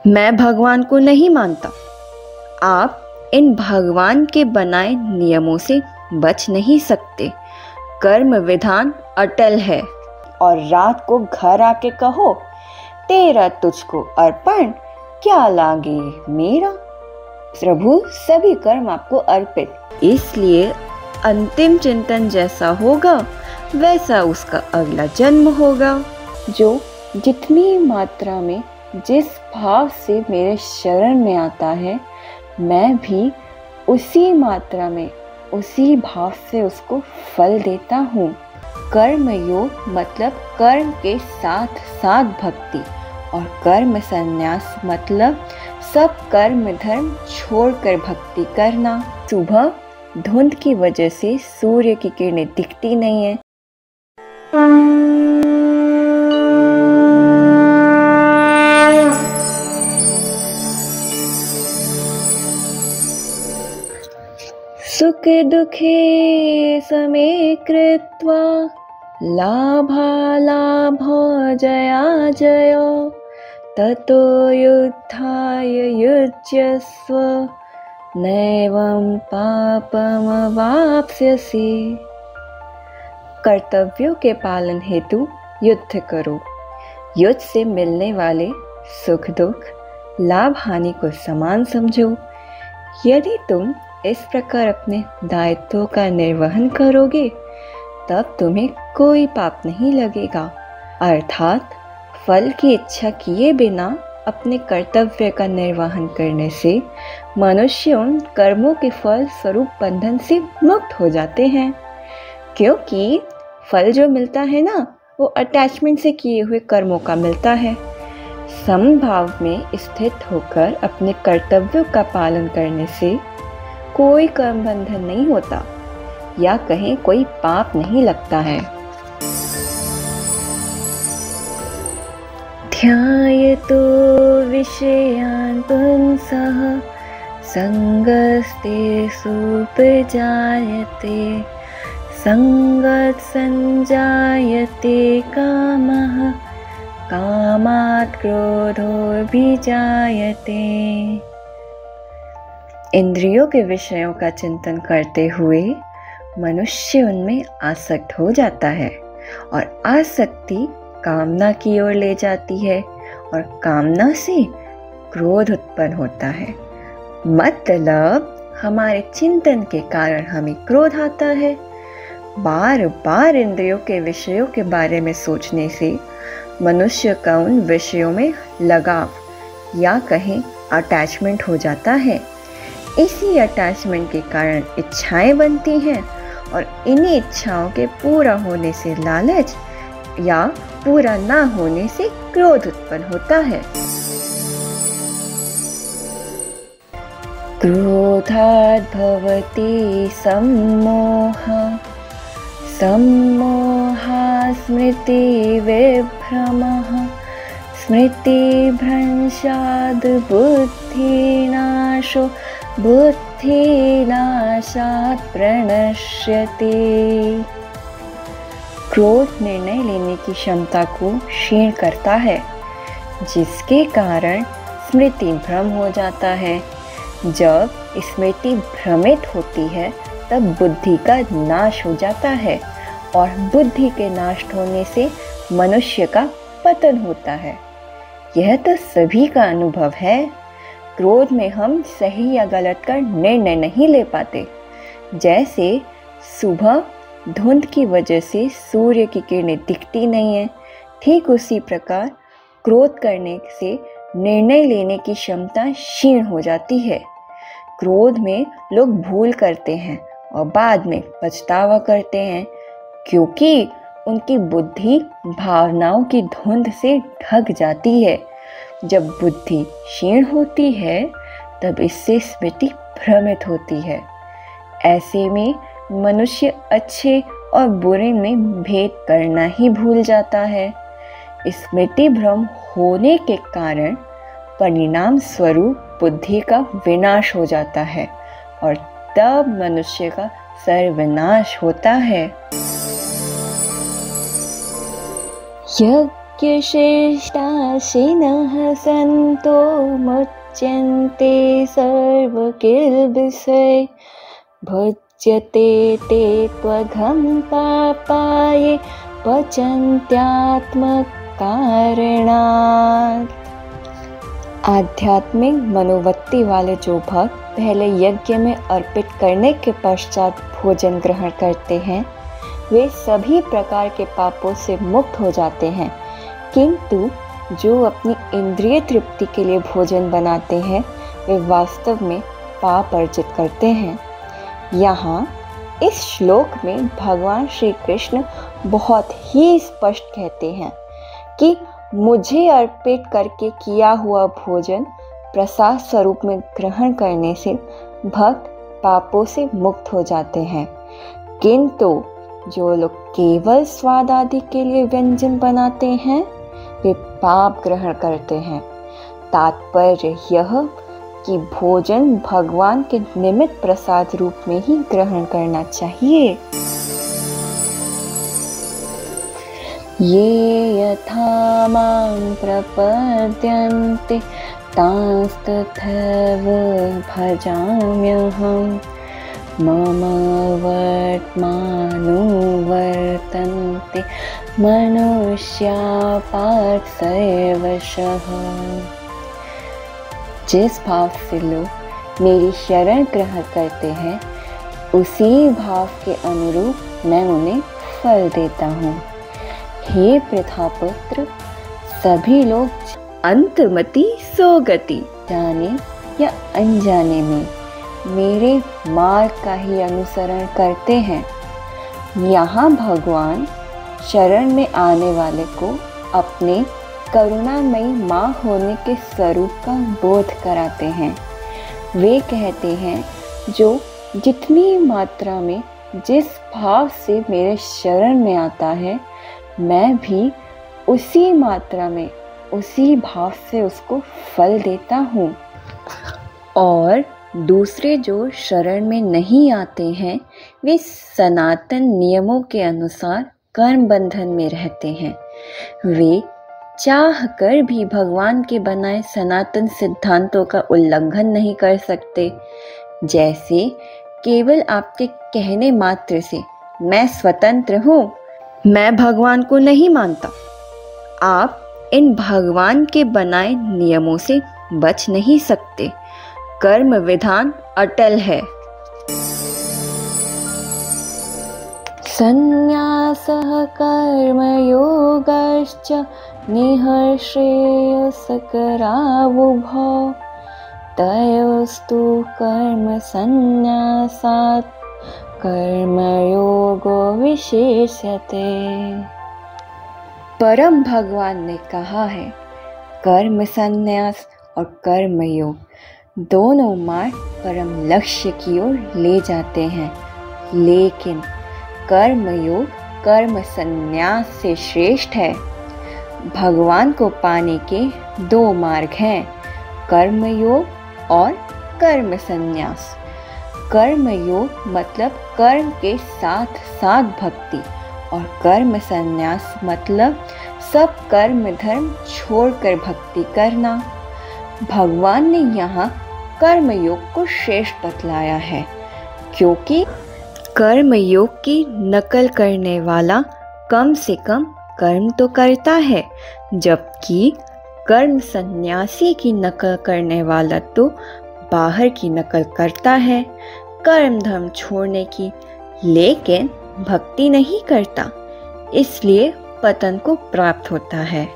मैं भगवान को नहीं मानता। आप इन भगवान के बनाए नियमों से बच नहीं सकते। कर्म विधान अटल है। और रात को घर आके कहो, तेरा तुझको अर्पण, क्या लागे मेरा। प्रभु सभी कर्म आपको अर्पित। इसलिए अंतिम चिंतन जैसा होगा वैसा उसका अगला जन्म होगा। जो जितनी मात्रा में जिस भाव से मेरे शरण में आता है, मैं भी उसी मात्रा में उसी भाव से उसको फल देता हूँ। कर्म योग मतलब कर्म के साथ साथ भक्ति, और कर्म संन्यास मतलब सब कर्म धर्म छोड़कर भक्ति करना। सुबह धुंध की वजह से सूर्य की किरणें दिखती नहीं है। सुख दुखे समे कृत्वा लाभालाभो जया जयो ततो युद्धाय युज्यस्व नैवं पापमवाप्स्यसि। कर्तव्यों के पालन हेतु युद्ध करो। युद्ध से मिलने वाले सुख दुख लाभ हानि को समान समझो। यदि तुम इस प्रकार अपने दायित्वों का निर्वहन करोगे तब तुम्हें कोई पाप नहीं लगेगा। अर्थात फल की इच्छा किए बिना अपने कर्तव्य का निर्वहन करने से मनुष्य उन कर्मों के फल स्वरूप बंधन से मुक्त हो जाते हैं। क्योंकि फल जो मिलता है ना, वो अटैचमेंट से किए हुए कर्मों का मिलता है। समभाव में स्थित होकर अपने कर्तव्यों का पालन करने से कोई कर्म बंधन नहीं होता, या कहीं कोई पाप नहीं लगता है। ध्यायतो विषयान् पुंसः संगस्तेषुपजायते संगत् संजायते कामः कामात् क्रोधोऽभिजायते। इंद्रियों के विषयों का चिंतन करते हुए मनुष्य उनमें आसक्त हो जाता है, और आसक्ति कामना की ओर ले जाती है, और कामना से क्रोध उत्पन्न होता है। मतलब हमारे चिंतन के कारण हमें क्रोध आता है। बार बार इंद्रियों के विषयों के बारे में सोचने से मनुष्य का उन विषयों में लगाव या कहें अटैचमेंट हो जाता है। इसी अटैचमेंट के कारण इच्छाएं बनती हैं, और इन्हीं इच्छाओं के पूरा होने से लालच या पूरा ना होने से क्रोध उत्पन्न होता है। क्रोधात् भवति सम्मोहः सम्मोहात् स्मृतिविभ्रमः स्मृतिभ्रंशात् बुद्धिनाशो बुद्धिनाशात् प्रणश्यते। क्रोध निर्णय लेने की क्षमता को क्षीण करता है, जिसके कारण स्मृति भ्रम हो जाता है। जब स्मृति भ्रमित होती है तब बुद्धि का नाश हो जाता है, और बुद्धि के नाश होने से मनुष्य का पतन होता है। यह तो सभी का अनुभव है। क्रोध में हम सही या गलत का निर्णय नहीं ले पाते। जैसे सुबह धुंध की वजह से सूर्य की किरणें दिखती नहीं है, ठीक उसी प्रकार क्रोध करने से निर्णय लेने की क्षमता क्षीण हो जाती है। क्रोध में लोग भूल करते हैं और बाद में पछतावा करते हैं, क्योंकि उनकी बुद्धि भावनाओं की धुंध से ढक जाती है। जब बुद्धि क्षीण होती है तब इससे स्मृति भ्रमित होती है। ऐसे में मनुष्य अच्छे और बुरे में भेद करना ही भूल जाता है। स्मृति भ्रम होने के कारण परिणाम स्वरूप बुद्धि का विनाश हो जाता है, और तब मनुष्य का सर्वनाश होता है। यज्ञशिष्टाशिनः सन्तो मुच्यन्ते सर्वकिल्बिषै भुज्यते ते त्वघं पापाये पचन्त्यात्मकारणात्। आध्यात्मिक मनोवृत्ति वाले जो भक्त पहले यज्ञ में अर्पित करने के पश्चात भोजन ग्रहण करते हैं वे सभी प्रकार के पापों से मुक्त हो जाते हैं, किंतु जो अपनी इंद्रिय तृप्ति के लिए भोजन बनाते हैं वे वास्तव में पाप अर्जित करते हैं। यहाँ इस श्लोक में भगवान श्री कृष्ण बहुत ही स्पष्ट कहते हैं कि मुझे अर्पित करके किया हुआ भोजन प्रसाद स्वरूप में ग्रहण करने से भक्त पापों से मुक्त हो जाते हैं, किंतु जो लोग केवल स्वाद आदि के लिए व्यंजन बनाते हैं वे पाप ग्रहण करते हैं। तात्पर्य यह कि भोजन भगवान के निमित्त प्रसाद रूप में ही ग्रहण करना चाहिए। ये यथा मां प्रपद्यन्ते तांस्तथैव भजाम्यहम् मम वर्त्मानुवर्तन्ते मनुष्या पार्थ सर्वशः। जिस भाव से लोग मेरी शरण ग्रहण करते हैं उसी भाव के अनुरूप मैं उन्हें फल देता हूँ। हे प्रथापुत्र, सभी लोग अंतर्मति सोगति जाने या अनजाने में मेरे मार्ग का ही अनुसरण करते हैं। यहाँ भगवान शरण में आने वाले को अपने करुणामयी माँ होने के स्वरूप का बोध कराते हैं। वे कहते हैं जो जितनी मात्रा में जिस भाव से मेरे शरण में आता है मैं भी उसी मात्रा में उसी भाव से उसको फल देता हूँ। और दूसरे जो शरण में नहीं आते हैं वे सनातन नियमों के अनुसार कर्म बंधन में रहते हैं। वे चाह कर भी भगवान के बनाए सनातन सिद्धांतों का उल्लंघन नहीं कर सकते। जैसे केवल आपके कहने मात्र से मैं स्वतंत्र हूँ, मैं भगवान को नहीं मानता, आप इन भगवान के बनाए नियमों से बच नहीं सकते। कर्म विधान अटल है। संन्यासः कर्मयोगश्च निःश्रेयसकरावुभौ तयोस्तु कर्म संन्यासात् कर्मयोगो विशेष्यते। परम भगवान ने कहा है कर्म संन्यास और कर्म योग दोनों मार्ग परम लक्ष्य की ओर ले जाते हैं, लेकिन कर्म योग कर्म संन्यास से श्रेष्ठ है। भगवान को पाने के दो मार्ग हैं, कर्म योग और कर्म संन्यास। कर्म योग मतलब कर्म के साथ साथ भक्ति, और कर्म संन्यास मतलब सब कर्म धर्म छोड़कर भक्ति करना। भगवान ने यहाँ कर्म योग को श्रेष्ठ बतलाया है, क्योंकि कर्म योग की नकल करने वाला कम से कम कर्म तो करता है, जबकि कर्म सन्यासी की नकल करने वाला तो बाहर की नकल करता है, कर्म धर्म छोड़ने की, लेकिन भक्ति नहीं करता, इसलिए पतन को प्राप्त होता है।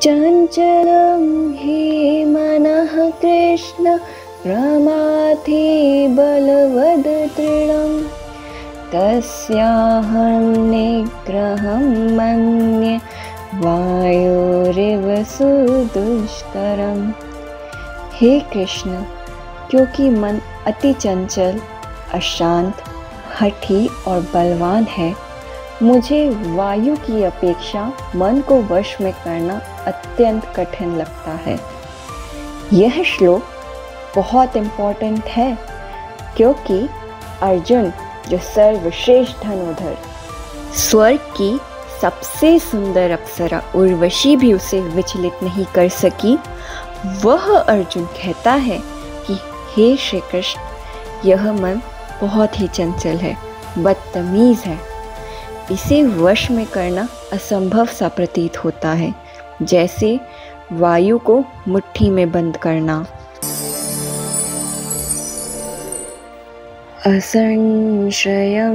चंचलं हि मनः कृष्ण प्रमाथि बलवद दृढं तस्याहं निग्रहं मन्ये वायुरिव सुदुष्करम्। हे कृष्ण, क्योंकि मन अति चंचल, अशांत, हठी और बलवान है, मुझे वायु की अपेक्षा मन को वश में करना अत्यंत कठिन लगता है। यह श्लोक बहुत इम्पोर्टेंट है, क्योंकि अर्जुन जो सर्वश्रेष्ठ धनुर्धर स्वर्ग की सबसे सुंदर अप्सरा उर्वशी भी उसे विचलित नहीं कर सकी। वह अर्जुन कहता है कि हे श्री कृष्ण, यह मन बहुत ही चंचल है, बदतमीज है। इसे वश में करना असंभव सा प्रतीत होता है, जैसे वायु को मुट्ठी में बंद करना। असंशयं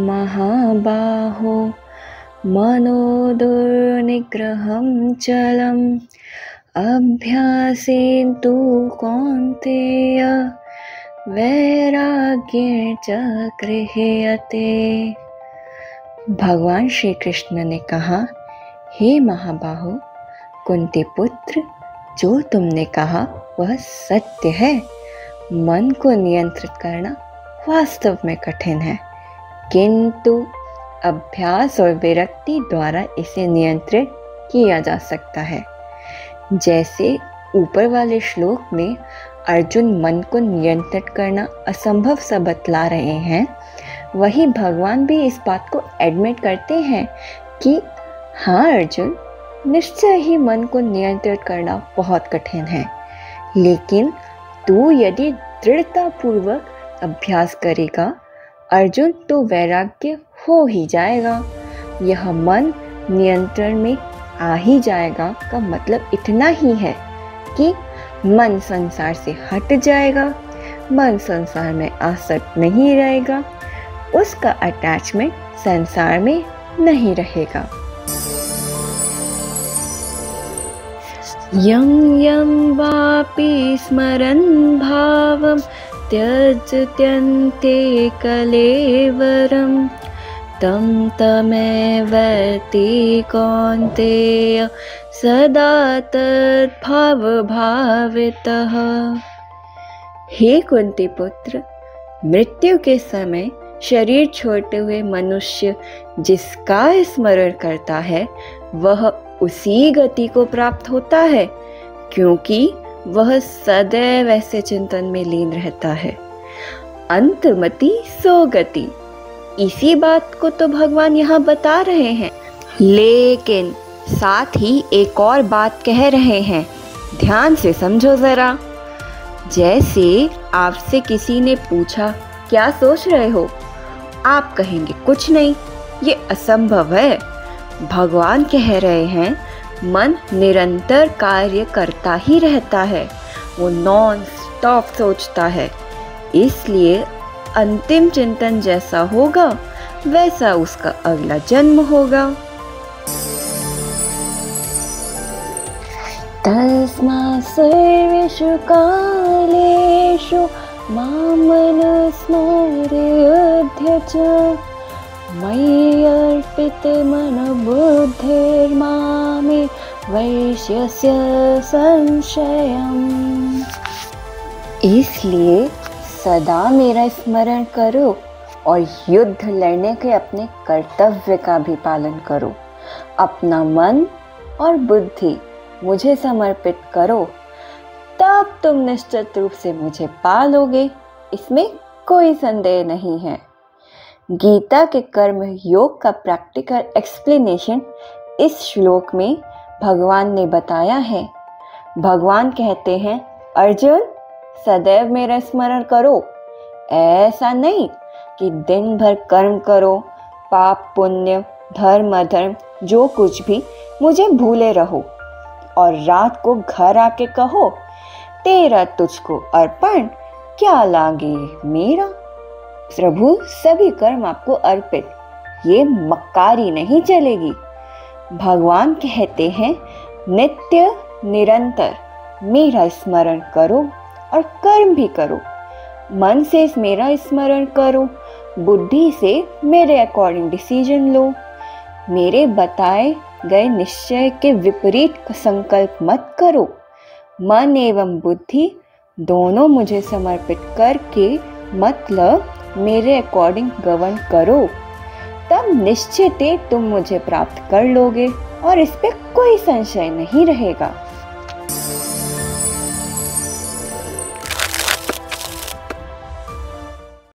महाबाहो मनो दुर्निग्रहं चलम् अभ्यासेन तु कौन्तेय वैराग्येण च गृह्यते। भगवान श्री कृष्ण ने कहा, हे महाबाहो, कुंती पुत्र, जो तुमने कहा वह सत्य है। मन को नियंत्रित करना वास्तव में कठिन है, किंतु अभ्यास और विरक्ति द्वारा इसे नियंत्रित किया जा सकता है। जैसे ऊपर वाले श्लोक में अर्जुन मन को नियंत्रित करना असंभव सा बतला रहे हैं, वही भगवान भी इस बात को एडमिट करते हैं कि हाँ अर्जुन, निश्चय ही मन को नियंत्रित करना बहुत कठिन है, लेकिन तू यदि दृढ़तापूर्वक अभ्यास करेगा अर्जुन, तो वैराग्य हो ही जाएगा। यह मन नियंत्रण में आ ही जाएगा का मतलब इतना ही है कि मन संसार से हट जाएगा, मन संसार में आसक्त नहीं रहेगा, उसका अटैचमेंट संसार में नहीं रहेगा। यं यं वापि स्मरन् भावं त्यजत्यन्ते कलेवरं तं तमेवैति कौन्तेय सदा तद्भावभावितः। हे कुंती पुत्र, मृत्यु के समय शरीर छोड़ते हुए मनुष्य जिसका स्मरण करता है वह उसी गति को प्राप्त होता है, क्योंकि वह सदैव ऐसे चिंतन में लीन रहता है। अंतमति सो गति, इसी बात को तो भगवान यहाँ बता रहे हैं, लेकिन साथ ही एक और बात कह रहे हैं, ध्यान से समझो जरा। जैसे आपसे किसी ने पूछा क्या सोच रहे हो, आप कहेंगे कुछ नहीं, ये असंभव है। भगवान कह रहे हैं मन निरंतर कार्य करता ही रहता है, वो नॉन स्टॉप सोचता है, इसलिए अंतिम चिंतन जैसा होगा वैसा उसका अगला जन्म होगा। तस्मात् सर्वेषु कालेषु मामनुस्मर्य च मयि अर्पितमनोबुद्धिर्मामे वैश्यस्य संशयम्। इसलिए सदा मेरा स्मरण करो और युद्ध लड़ने के अपने कर्तव्य का भी पालन करो। अपना मन और बुद्धि मुझे समर्पित करो, तब तुम निश्चित रूप से मुझे पालोगे, इसमें कोई संदेह नहीं है। गीता के कर्म योग का प्रैक्टिकल एक्सप्लेनेशन इस श्लोक में भगवान ने बताया है। भगवान कहते हैं, अर्जुन सदैव मेरा स्मरण करो। ऐसा नहीं कि दिन भर कर्म करो, पाप पुण्य धर्म अधर्म जो कुछ भी, मुझे भूले रहो और रात को घर आके कहो तेरा तुझको अर्पण, क्या लागे मेरा। प्रभु सभी कर्म आपको अर्पित, ये मक्कारी नहीं चलेगी। भगवान कहते हैं नित्य निरंतर मेरा स्मरण करो और कर्म भी करो। मन से मेरा स्मरण करो, बुद्धि से मेरे अकॉर्डिंग डिसीजन लो। मेरे बताए गए निश्चय के विपरीत संकल्प मत करो। मन एवं बुद्धि दोनों मुझे समर्पित करके मतलब मेरे अकॉर्डिंग गवर्न करो, तब निश्चित तुम मुझे प्राप्त कर लोगे और इस पे कोई संशय नहीं रहेगा।